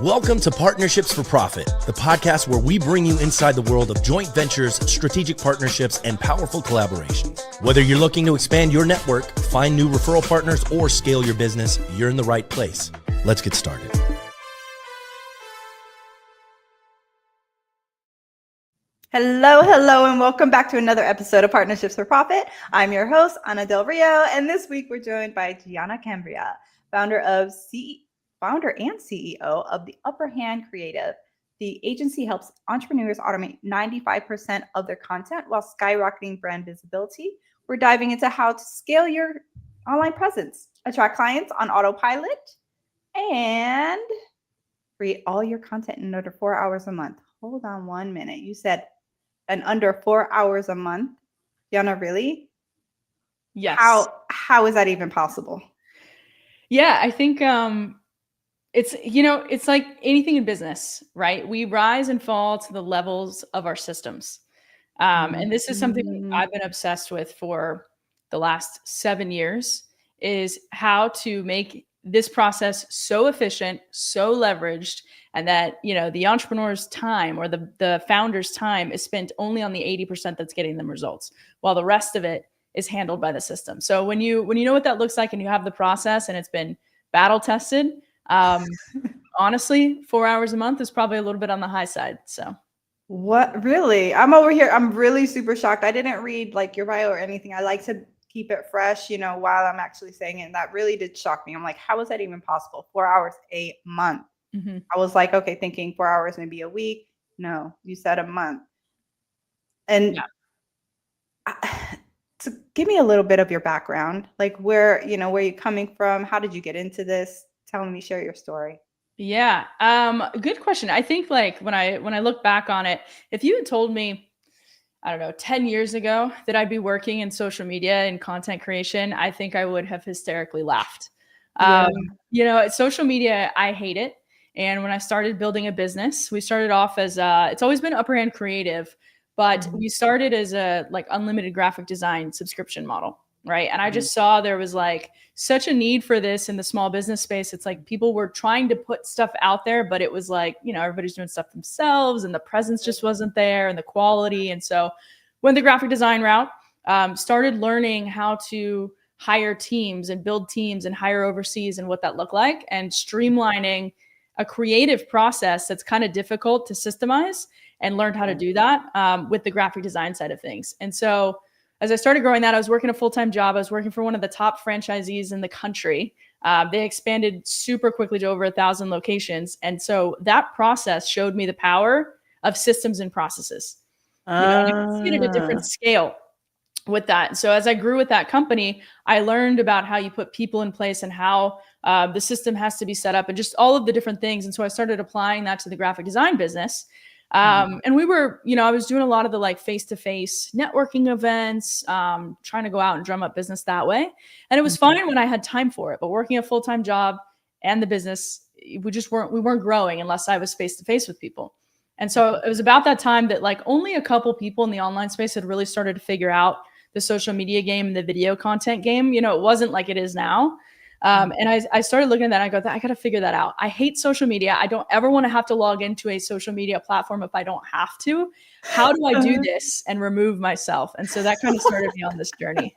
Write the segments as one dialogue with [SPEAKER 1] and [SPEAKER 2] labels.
[SPEAKER 1] Welcome to Partnerships for Profit, the podcast where we bring you inside the world of joint ventures, strategic partnerships, and powerful collaborations. Whether you're looking to expand your network, find new referral partners, or scale your business, you're in the right place. Let's get started.
[SPEAKER 2] Hello, and welcome back to another episode of Partnerships for Profit. I'm your host, Ana Del Rio, and this week we're joined by Giana Cambria, founder and CEO of the Upperhand Creative. The agency helps entrepreneurs automate 95% of their content while skyrocketing brand visibility. We're diving into how to scale your online presence, attract clients on autopilot, and create all your content in under 4 hours a month. Hold on 1 minute. You said in under 4 hours a month. Giana, really?
[SPEAKER 3] Yes.
[SPEAKER 2] How is that even possible?
[SPEAKER 3] Yeah, I think it's like anything in business, right? We rise and fall to the levels of our systems. And this is something I've been obsessed with for the last 7 years, is how to make this process so efficient, so leveraged, and that, the entrepreneur's time or the founder's time is spent only on the 80% that's getting them results, while the rest of it is handled by the system. So when you know what that looks like and you have the process and it's been battle tested, honestly, 4 hours a month is probably a little bit on the high side. So
[SPEAKER 2] what? Really? I'm over here. I'm really super shocked. I didn't read like your bio or anything. I like to keep it fresh, while I'm actually saying it. And that really did shock me. I'm like, how is that even possible? 4 hours a month.
[SPEAKER 3] Mm-hmm.
[SPEAKER 2] I was like, okay, thinking 4 hours maybe a week. No, you said a month. And so give me a little bit of your background, like where you're coming from. How did you get into this? Share your story.
[SPEAKER 3] Yeah. Good question. I think like when I look back on it, if you had told me, I don't know, 10 years ago that I'd be working in social media and content creation, I think I would have hysterically laughed. Social media, I hate it. And when I started building a business, we started off as it's always been Upperhand Creative, but we started as a like unlimited graphic design subscription model. Right. And I just saw there was like such a need for this in the small business space. It's like people were trying to put stuff out there, but it was like, everybody's doing stuff themselves and the presence just wasn't there and the quality. And so went the graphic design route, started learning how to hire teams and build teams and hire overseas and what that looked like, and streamlining a creative process that's kind of difficult to systemize, and learned how to do that with the graphic design side of things. And so as I started growing that, I was working a full-time job. I was working for one of the top franchisees in the country. They expanded super quickly to over 1,000 locations. And so that process showed me the power of systems and processes. You can see it at a different scale with that. So as I grew with that company, I learned about how you put people in place and how the system has to be set up and just all of the different things. And so I started applying that to the graphic design business. And we were, I was doing a lot of the like face-to-face networking events, trying to go out and drum up business that way. And it was fine when I had time for it, but working a full-time job and the business, we weren't growing unless I was face-to-face with people. And so it was about that time that like only a couple people in the online space had really started to figure out the social media game and the video content game. It wasn't like it is now. And I started looking at that and I go, I got to figure that out. I hate social media. I don't ever want to have to log into a social media platform if I don't have to. How do I do this and remove myself? And so that kind of started me on this journey.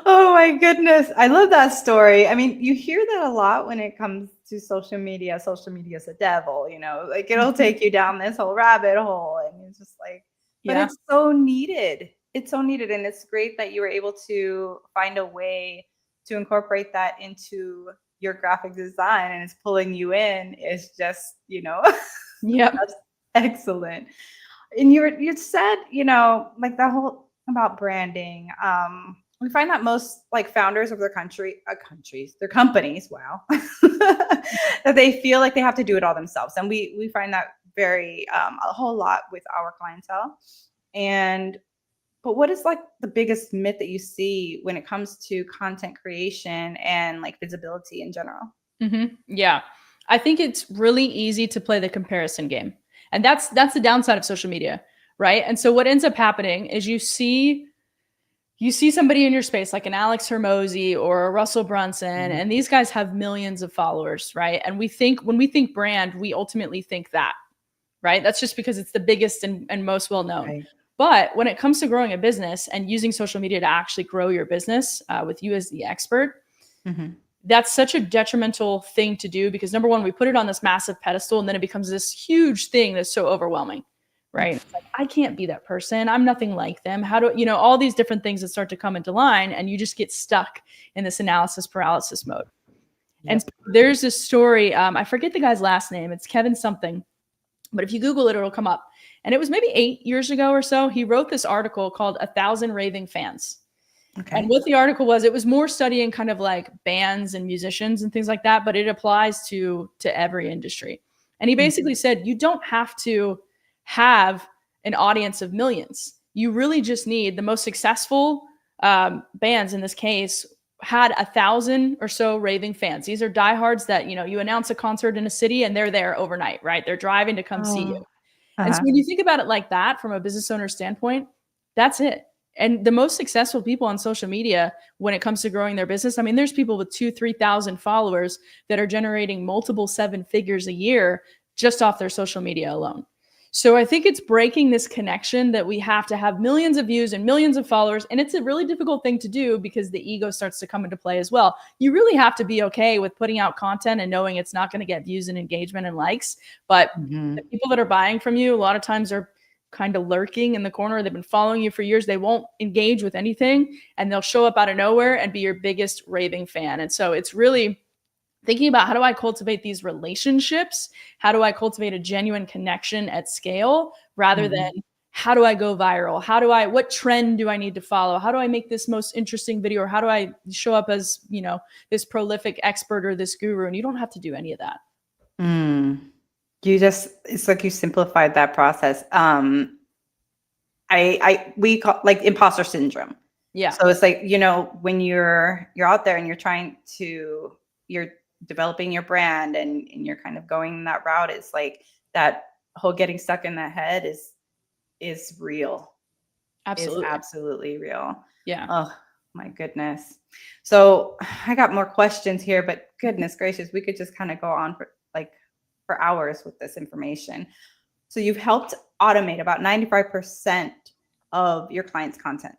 [SPEAKER 2] Oh my goodness. I love that story. I mean, you hear that a lot when it comes to social media. Social media is a devil, like it'll take you down this whole rabbit hole. And it's just like, but it's so needed. It's so needed. And it's great that you were able to find a way to incorporate that into your graphic design, and it's pulling you in. It's just, that's excellent. And you said, like that whole about branding. We find that most like founders of their companies, wow, that they feel like they have to do it all themselves. And we find that very, a whole lot with our clientele. But what is like the biggest myth that you see when it comes to content creation and like visibility in general?
[SPEAKER 3] Mm-hmm. Yeah. I think it's really easy to play the comparison game. And that's the downside of social media, right? And so what ends up happening is you see you see somebody in your space like an Alex Hermosi or a Russell Brunson, and these guys have millions of followers, right? And when we think brand, we ultimately think that, right? That's just because it's the biggest and most well-known.
[SPEAKER 2] Right.
[SPEAKER 3] But when it comes to growing a business and using social media to actually grow your business with you as the expert, that's such a detrimental thing to do because number one, we put it on this massive pedestal and then it becomes this huge thing that's so overwhelming, right? It's like, I can't be that person. I'm nothing like them. How do, all these different things that start to come into line and you just get stuck in this analysis paralysis mode. Yep. And so there's this story. I forget the guy's last name. It's Kevin something, but if you Google it, it'll come up. And it was maybe 8 years ago or so. He wrote this article called 1,000 Raving Fans. Okay. And what the article was, it was more studying kind of like bands and musicians and things like that, but it applies to every industry. And he basically said, you don't have to have an audience of millions. You really just need the most successful bands in this case had 1,000 or so raving fans. These are diehards that, you announce a concert in a city and they're there overnight, right? They're driving to come see you. And so when you think about it like that, from a business owner standpoint, that's it. And the most successful people on social media, when it comes to growing their business, I mean, there's people with 2,000, 3,000 followers that are generating multiple 7 figures a year just off their social media alone. So I think it's breaking this connection that we have to have millions of views and millions of followers. And it's a really difficult thing to do because the ego starts to come into play as well. You really have to be okay with putting out content and knowing it's not going to get views and engagement and likes. But the people that are buying from you, a lot of times are kind of lurking in the corner. They've been following you for years. They won't engage with anything and they'll show up out of nowhere and be your biggest raving fan. And so it's really thinking about, how do I cultivate these relationships? How do I cultivate a genuine connection at scale rather than how do I go viral? What trend do I need to follow? How do I make this most interesting video? Or how do I show up as, this prolific expert or this guru? And you don't have to do any of that.
[SPEAKER 2] It's like you simplified that process. We call like imposter syndrome. Yeah. So it's like, when you're out there and you're developing your brand and you're kind of going that route, it's like that whole getting stuck in that head is real. Absolutely. It's absolutely real. Yeah. Oh my goodness. So I got more questions here, but goodness gracious, we could just kind of go on for hours with this information. So you've helped automate about 95% of your clients' content.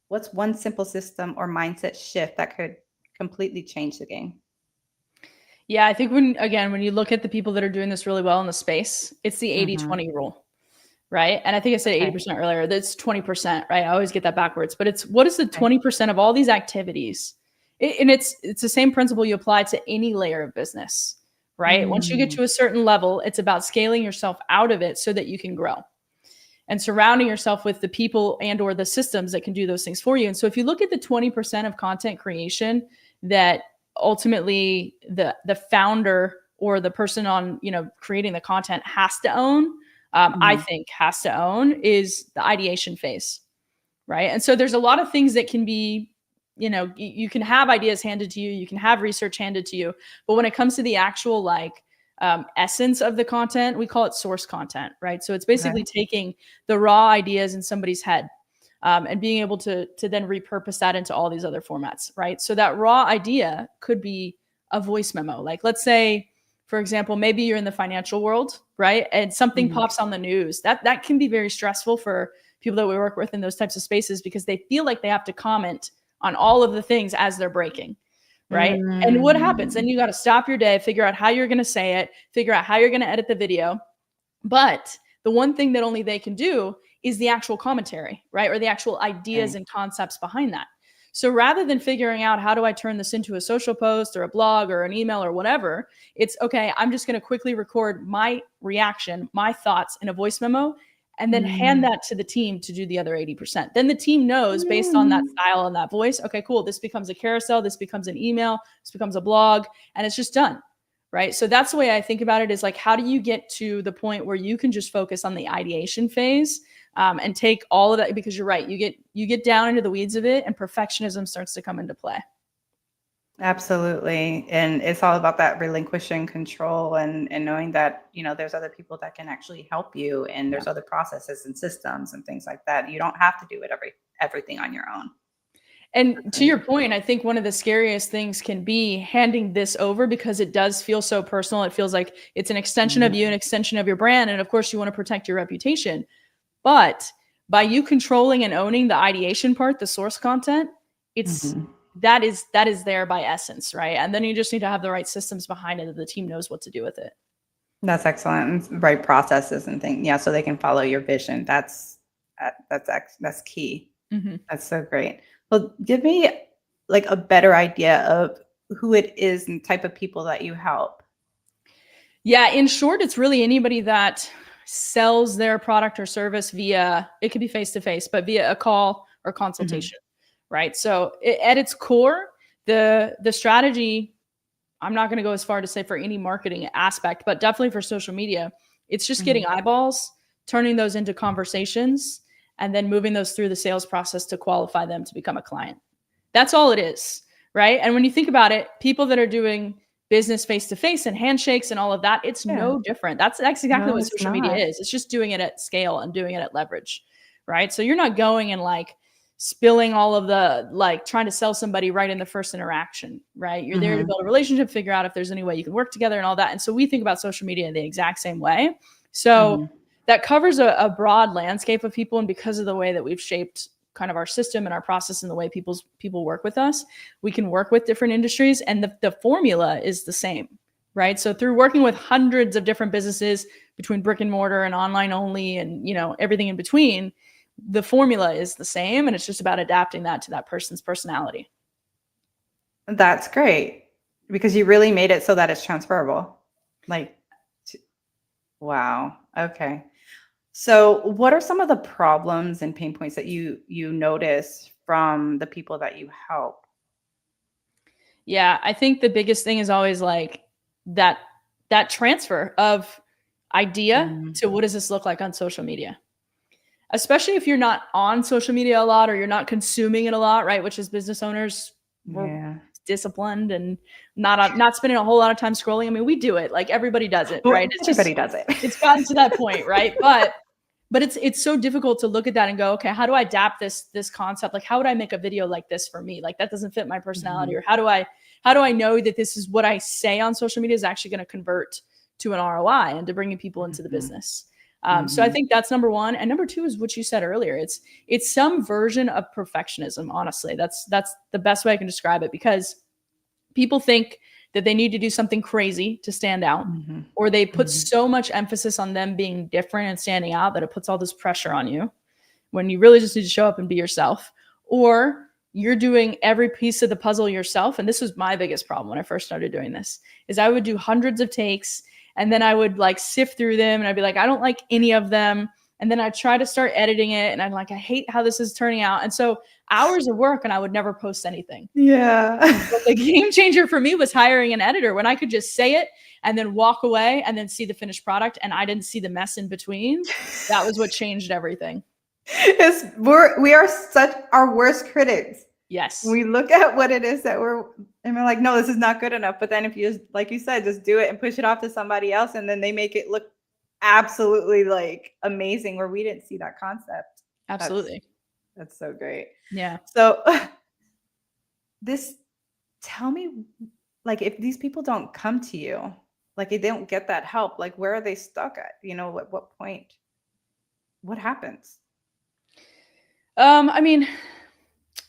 [SPEAKER 2] What's one simple system or mindset shift that could completely change the game?
[SPEAKER 3] Yeah, I think when you look at the people that are doing this really well in the space, it's the 80-20 rule, right? And I think I said 80% earlier. That's 20%, right? I always get that backwards, but it's what is the 20% of all these activities? And it's the same principle you apply to any layer of business, right? Once you get to a certain level, it's about scaling yourself out of it so that you can grow and surrounding yourself with the people and or the systems that can do those things for you. And so if you look at the 20% of content creation that ultimately the founder or the person on, creating the content has to own, I think has to own is the ideation phase, right? And so there's a lot of things that can be, you can have ideas handed to you, you can have research handed to you, but when it comes to the actual essence of the content, we call it source content, right? So it's basically taking the raw ideas in somebody's head and being able to then repurpose that into all these other formats, right? So that raw idea could be a voice memo. Like let's say, for example, maybe you're in the financial world, right? And something pops on the news. That can be very stressful for people that we work with in those types of spaces because they feel like they have to comment on all of the things as they're breaking, right? And what happens? Then you got to stop your day, figure out how you're going to say it, figure out how you're going to edit the video. But the one thing that only they can do is the actual commentary, right? Or the actual ideas and concepts behind that. So rather than figuring out how do I turn this into a social post or a blog or an email or whatever, it's okay, I'm just going to quickly record my reaction, my thoughts in a voice memo, and then hand that to the team to do the other 80%. Then the team knows based on that style and that voice, okay, cool, this becomes a carousel, this becomes an email, this becomes a blog, and it's just done, right? So that's the way I think about it is like, how do you get to the point where you can just focus on the ideation phase and take all of that, because you're right, you get down into the weeds of it and perfectionism starts to come into play.
[SPEAKER 2] Absolutely. And it's all about that relinquishing control and knowing that, there's other people that can actually help you and
[SPEAKER 3] Yeah.
[SPEAKER 2] there's other processes and systems and things like that. You don't have to do it everything on your own.
[SPEAKER 3] And
[SPEAKER 2] That's
[SPEAKER 3] to your
[SPEAKER 2] amazing.
[SPEAKER 3] point, I think one of the scariest things can be handing this over because it does feel so personal. It feels like it's an extension of you, an extension of your brand. And of course, you want to protect your reputation. But by you controlling and owning the ideation part, the source content, it's
[SPEAKER 2] Mhm.
[SPEAKER 3] that is there by essence, right? And then you just need to have the right systems behind it that the team knows what to do with it.
[SPEAKER 2] That's excellent. Right processes and things. Yeah, so they can follow your vision. That's key.
[SPEAKER 3] Mhm.
[SPEAKER 2] That's so great. Well, give me like a better idea of who it is and type of people that you help.
[SPEAKER 3] Yeah, in short, it's really anybody that sells their product or service via, it could be face to face, but via a call or
[SPEAKER 2] Mhm.
[SPEAKER 3] consultation, right? So at its core, the strategy, I'm not going to go as far to say for any marketing aspect, but definitely for social media, it's just getting
[SPEAKER 2] Mhm.
[SPEAKER 3] eyeballs, turning those into conversations, and then moving those through the sales process to qualify them to become a client. That's all it is, right? And when you think about it, people that are doing business face to face and handshakes and all of that, it's
[SPEAKER 2] Yeah.
[SPEAKER 3] no different. That's exactly
[SPEAKER 2] No,
[SPEAKER 3] what
[SPEAKER 2] it's
[SPEAKER 3] social media
[SPEAKER 2] not.
[SPEAKER 3] is. It's just doing it at scale and doing it at leverage, right? So you're not going and like spilling all of the like trying to sell somebody right in the first interaction, right? You're there to
[SPEAKER 2] Mhm.
[SPEAKER 3] build a relationship, figure out if there's any way you can work together and all that. And so we think about social media in the exact same way. So
[SPEAKER 2] Mhm.
[SPEAKER 3] that covers a broad landscape of people. And because of the way that we've shaped kind of our system and our process and the way people work with us, we can work with different industries and the formula is the same, right? So through working with hundreds of different businesses between brick and mortar and online only and everything in between, the formula is the same and it's just about adapting that to that person's personality.
[SPEAKER 2] That's great because you really made it so that it's transferable. Like, t wow, okay. So, what are some of the problems and pain points that you notice from the people that you help?
[SPEAKER 3] Yeah, I think the biggest thing is always like that that transfer of idea
[SPEAKER 2] Mm,
[SPEAKER 3] to what does this look like on social media, especially if you're not on social media a lot or you're not consuming it a lot, right? Which as business owners, we're
[SPEAKER 2] yeah.
[SPEAKER 3] disciplined and not spending a whole lot of time scrolling. I mean, we do it, like everybody does it, right?
[SPEAKER 2] Well,
[SPEAKER 3] It's
[SPEAKER 2] everybody
[SPEAKER 3] just
[SPEAKER 2] does it.
[SPEAKER 3] it's gotten to that point, right? But it's so difficult to look at that and go, okay, how do I adapt this concept? Like, how would I make a video like this for me? Like that doesn't fit my personality,
[SPEAKER 2] Mhm,
[SPEAKER 3] or how do I know that this is what I say on social media is actually going to convert to an ROI and to bringing people into the
[SPEAKER 2] mhm,
[SPEAKER 3] business. So I
[SPEAKER 2] mhm.
[SPEAKER 3] think that's number one, and number two is what you said earlier. It's some version of perfectionism. Honestly, that's the best way I can describe it because people think that they need to do something crazy to stand out,
[SPEAKER 2] Mhm.
[SPEAKER 3] or they put
[SPEAKER 2] Mhm.
[SPEAKER 3] so much emphasis on them being different and standing out that it puts all this pressure on you when you really just need to show up and be yourself. Or you're doing every piece of the puzzle yourself. And this was my biggest problem when I first started doing this is I would do hundreds of takes and then I would like sift through them and I'd be like, I don't like any of them. And then I'd try to start editing it and I'm like, I hate how this is turning out. And so hours of work and I would never post anything.
[SPEAKER 2] Yeah.
[SPEAKER 3] But the game changer for me was hiring an editor when I could just say it and then walk away and then see the finished product and I didn't see the mess in between. That was what changed everything.
[SPEAKER 2] We are such our worst critics.
[SPEAKER 3] Yes.
[SPEAKER 2] We look at what it is that we're like, no, this is not good enough. But then if you just, like you said, just do it and push it off to somebody else, and then they make it look absolutely like amazing where we didn't see that concept. That's
[SPEAKER 3] Absolutely.
[SPEAKER 2] that's so great.
[SPEAKER 3] Yeah.
[SPEAKER 2] So this tell me like if these people don't come to you, like if they don't get that help, like where are they stuck at? What point? What happens?
[SPEAKER 3] I mean,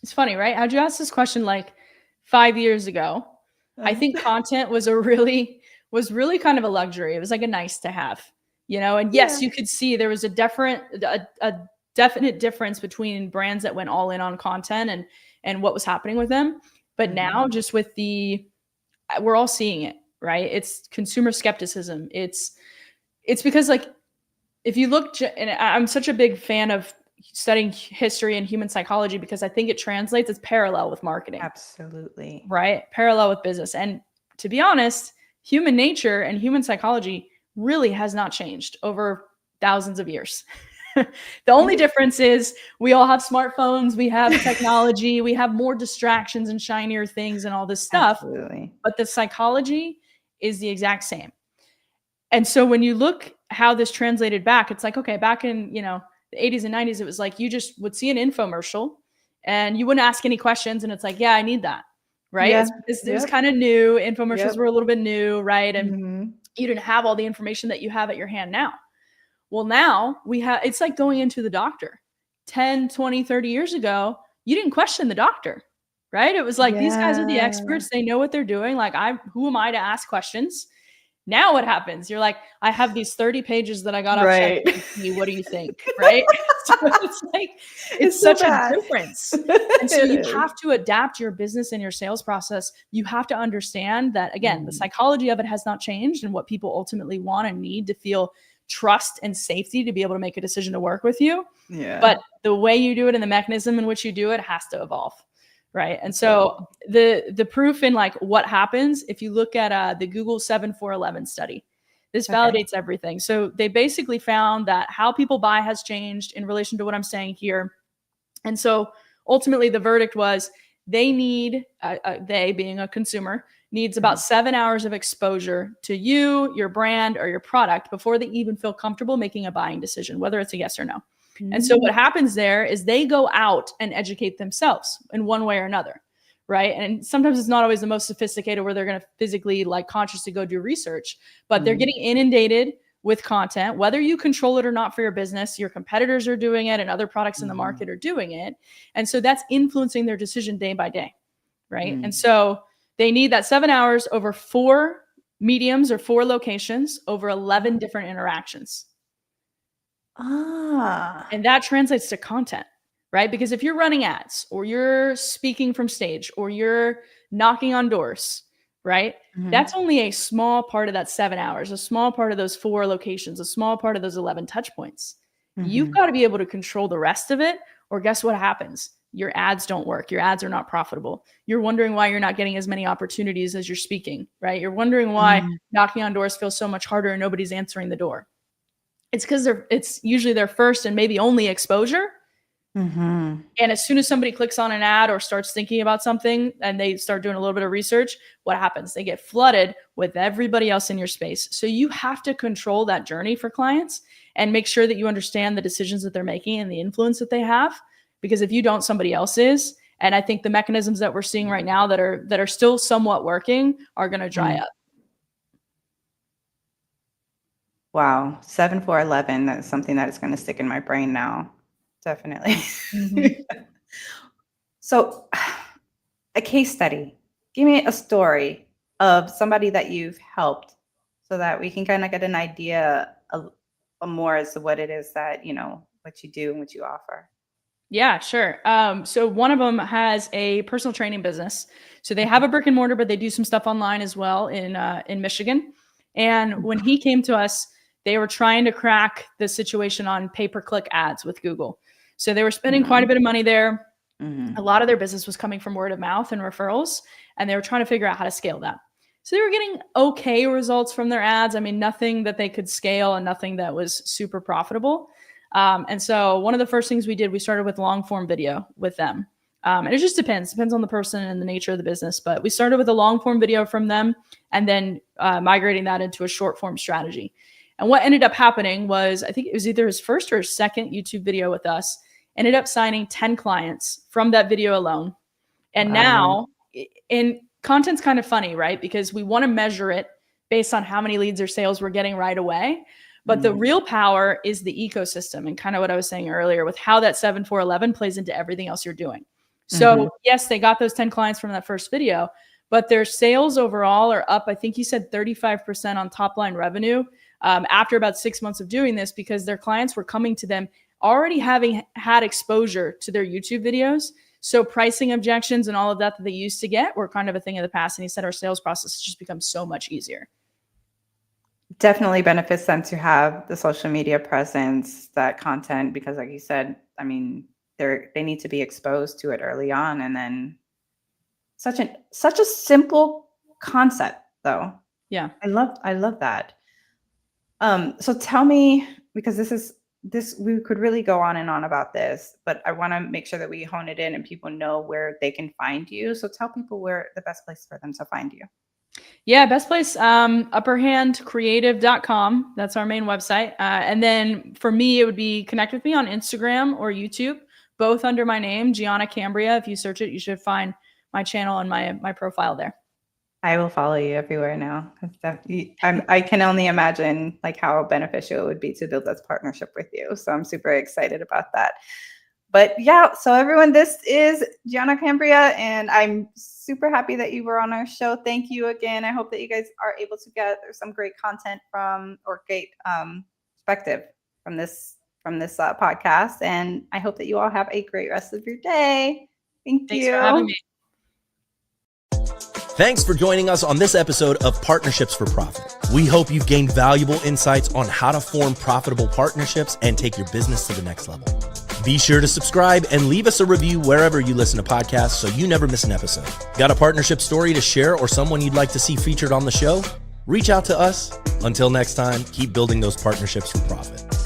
[SPEAKER 3] it's funny, right? How'd you ask this question like 5 years ago? I
[SPEAKER 2] Uh,
[SPEAKER 3] think content was really kind of a luxury. It was like a nice to have, and yes,
[SPEAKER 2] yeah.
[SPEAKER 3] you could see there was a definite difference between brands that went all in on content and what was happening with them. But
[SPEAKER 2] Mhm.
[SPEAKER 3] now just with we're all seeing it, right? It's consumer skepticism. It's because like if you look, and I'm such a big fan of studying history and human psychology because I think it translates as parallel with marketing,
[SPEAKER 2] Absolutely.
[SPEAKER 3] right? Parallel with business. And to be honest, human nature and human psychology really has not changed over thousands of years. The only difference is we all have smartphones, we have technology, we have more distractions and shinier things and all this stuff.
[SPEAKER 2] Absolutely.
[SPEAKER 3] But the psychology is the exact same. And so when you look how this translated back, it's like, okay, back in, the 80s and 90s, it was like you just would see an infomercial and you wouldn't ask any questions. And it's like, yeah, I need that. Right.
[SPEAKER 2] Yeah.
[SPEAKER 3] It was kind of new. Infomercials
[SPEAKER 2] Yep.
[SPEAKER 3] were a little bit new. Right. And
[SPEAKER 2] Mhm.
[SPEAKER 3] you didn't have all the information that you have at your hand now. Well, now it's like going into the doctor 10, 20, 30 years ago. You didn't question the doctor. Right. It was like, these guys are the
[SPEAKER 2] Yeah.
[SPEAKER 3] experts. They know what they're doing. Like, who am I to ask questions? Now what happens? You're like, I have these 30 pages that I got off
[SPEAKER 2] Right.
[SPEAKER 3] ChatGPT. What do you think? Right? So it's like, it's
[SPEAKER 2] so
[SPEAKER 3] such
[SPEAKER 2] bad.
[SPEAKER 3] a difference. And so
[SPEAKER 2] It
[SPEAKER 3] you
[SPEAKER 2] is.
[SPEAKER 3] have to adapt your business and your sales process. You have to understand that, again, the psychology of it has not changed, and what people ultimately want and need to feel trust and safety to be able to make a decision to work with you.
[SPEAKER 2] Yeah.
[SPEAKER 3] But the way you do it and the mechanism in which you do it has to evolve. Right. And so the proof in like what happens, if you look at the Google 7-4-11 study, this validates everything. So they basically found that how people buy has changed in relation to what I'm saying here. And so ultimately the verdict was they need, they being a consumer, needs about 7 hours of exposure to you, your brand, or your product before they even feel comfortable making a buying decision, whether it's a yes or no. And so what happens there is they go out and educate themselves in one way or another, right? And sometimes it's not always the most sophisticated where they're going to physically like consciously go do research, but they're getting inundated with content, whether you control it or not for your business. Your competitors are doing it and other products in the market are doing it. And so that's influencing their decision day by day, right? And so they need that 7 hours over 4 mediums or 4 locations over 11 different interactions. And that translates to content, right? Because if you're running ads or you're speaking from stage or you're knocking on doors, right? That's only a small part of that 7 hours, a small part of those 4 locations, a small part of those 11 touch points. You've got to be able to control the rest of it, or guess what happens? Your ads don't work. Your ads are not profitable. You're wondering why you're not getting as many opportunities as you're speaking, right? You're wondering why knocking on doors feels so much harder and nobody's answering the door. It's because it's usually their first and maybe only exposure. And as soon as somebody clicks on an ad or starts thinking about something and they start doing a little bit of research, what happens? They get flooded with everybody else in your space. So you have to control that journey for clients and make sure that you understand the decisions that they're making and the influence that they have. Because if you don't, somebody else is. And I think the mechanisms that we're seeing right now that are still somewhat working are going to dry up.
[SPEAKER 2] Wow. 7-4-11. That's something that is going to stick in my brain now. Definitely. So a case study. Give me a story of somebody that you've helped so that we can kind of get an idea of more as to what it is that, what you do and what you offer.
[SPEAKER 3] Yeah, sure. So one of them has a personal training business. So they have a brick and mortar, but they do some stuff online as well in Michigan. And when he came to us, they were trying to crack the situation on pay-per-click ads with Google. So they were spending quite a bit of money there. A lot of their business was coming from word of mouth and referrals, and they were trying to figure out how to scale that. So they were getting okay results from their ads. I mean, nothing that they could scale and nothing that was super profitable. And so one of the first things we did, we started with long form video with them. And it just depends on the person and the nature of the business. But we started with a long form video from them and then migrating that into a short form strategy. And what ended up happening was, I think it was either his first or his second YouTube video with us, ended up signing 10 clients from that video alone. And now, and content's kind of funny, right? Because we want to measure it based on how many leads or sales we're getting right away. But the real power is the ecosystem and kind of what I was saying earlier with how that 7-4-11 plays into everything else you're doing. So yes, they got those 10 clients from that first video, but their sales overall are up. I think he said 35% on top line revenue after about 6 months of doing this, because their clients were coming to them already having had exposure to their YouTube videos. So pricing objections and all of that they used to get were kind of a thing of the past. And he said our sales process has just become so much easier.
[SPEAKER 2] Definitely benefits them to have the social media presence, that content, because like you said, I mean, they need to be exposed to it early on. And then such a simple concept though.
[SPEAKER 3] Yeah.
[SPEAKER 2] I love that. So tell me, because this is we could really go on and on about this, but I want to make sure that we hone it in and people know where they can find you. So tell people where the best place for them to find you.
[SPEAKER 3] Yeah, best place, upperhandcreative.com. That's our main website. And then for me, it would be connect with me on Instagram or YouTube, both under my name, Giana Cambria. If you search it, you should find my channel and my profile there.
[SPEAKER 2] I will follow you everywhere now. I can only imagine like how beneficial it would be to build this partnership with you. So I'm super excited about that. But yeah, so everyone, this is Giana Cambria, and I'm super happy that you were on our show. Thank you again. I hope that you guys are able to get some great content or great perspective from this podcast. And I hope that you all have a great rest of your day. Thanks
[SPEAKER 3] for having me.
[SPEAKER 1] Thanks for joining us on this episode of Partnerships for Profit. We hope you've gained valuable insights on how to form profitable partnerships and take your business to the next level. Be sure to subscribe and leave us a review wherever you listen to podcasts so you never miss an episode. Got a partnership story to share or someone you'd like to see featured on the show? Reach out to us. Until next time, keep building those partnerships for profit.